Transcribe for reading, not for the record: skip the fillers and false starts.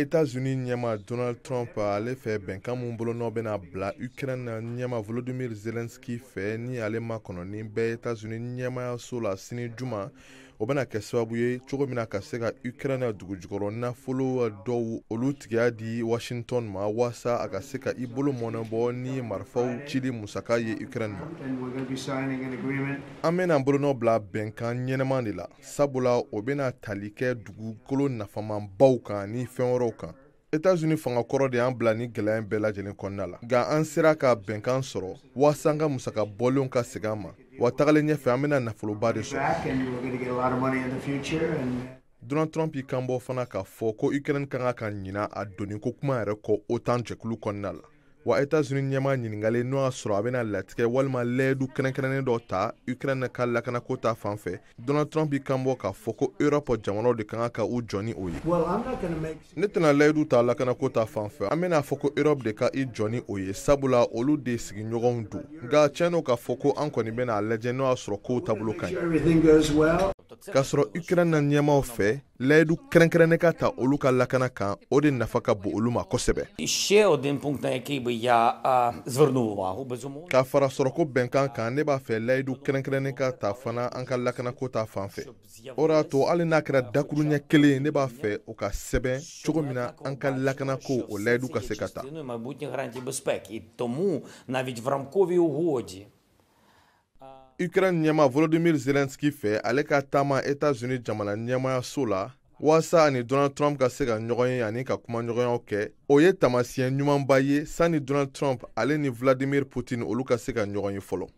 États-Unis ɲɛma Donald Trump ale fɛ bɛnkan mun bolo n'o bɛna bila Ukraine ɲɛma Volodymyr Zelensky fɛ ni ale ma kɔnɔ ni bɛɛ États-Unis ɲɛmayaso la sini juma o bɛna kɛ sababu ye cogo min na ka se ka Ukraine dugujukɔrɔ nafolo dɔw olu tigiya di Washington ma wasa a ka se ka I bolo mɔnɛbɔ ni marifaw cili musaka ye Ukraine ma. An bɛna bolo n'o bila bɛnkan ɲɛnɛman de la sabula o bɛna tali kɛ dugukolo nafamanbaw kan ni fɛn wɛrɛw kan. États-Unis fanga kɔrɔ de y'an bila ni gɛlɛya bɛɛ lajɛlen kɔnɔna la nka an sera ka bɛnkan sɔrɔ wasa an ka musaka bɔlenw ka segin an ma wa tagalen ɲɛfɛ an bɛna nafoloba de sɔrɔ. Donald Trump y'i kanbɔ fana k'a fɔ ko Ukraine kan ka ɲina a donni ko kuma yɛrɛ kɔ OTAN jɛkulu kɔnɔna la wa États-Unis ɲɛma ɲininkali n'o y'a sɔrɔ a bɛna latigɛ walima layidu kɛrɛnkɛrɛnnen dɔ ta Ukraine ka lakanako ta fan fɛ. Donald Trump y'i kanbɔ k'a fɔ ko Europe jamanaw de kan ka u jɔ ni o ye. Ne tɛna layidu ta lakanako ta fan fɛ an bɛna fɔ ko Europe de ka I jɔ ni o ye sabula olu de sigiɲɔgɔnw don nka tiɲɛ don k'a fɔ ko an kɔni bɛna lajɛ n'o y'a sɔrɔ kow taabolo ka ɲi. K'a sɔrɔ Ukraine ɲɛmaw fɛ layidu kɛrɛnkɛrɛnnen ka ta olu ka lakana kan o de nafa ka bon olu ma kosɛbɛ. K'a fara sɔrɔko bɛnkan kan ne b'a fɛ layidu kɛrɛnkɛrɛnnen ka ta fana an ka lakanako ta fan fɛ. O de y'a to hali n'a kɛra dakuru ɲɛ kelen ne b'a fɛ o ka sɛbɛn cogo min na an ka lakanako o layidu ka se ka ta. Ukraine ɲɛma Volodymyr Zelensky fɛ ale ka taama États-Unis jamana ɲɛmayaso la wasa ani Donald Trump ka se ka ɲɔgɔn ye ani ka kuma ɲɔgɔnyaw kɛ o ye tamasiyɛn ɲumanba ye sani Donald Trump ale ni Vladimir Putin olu ka se ka ɲɔgɔn ye fɔlɔ.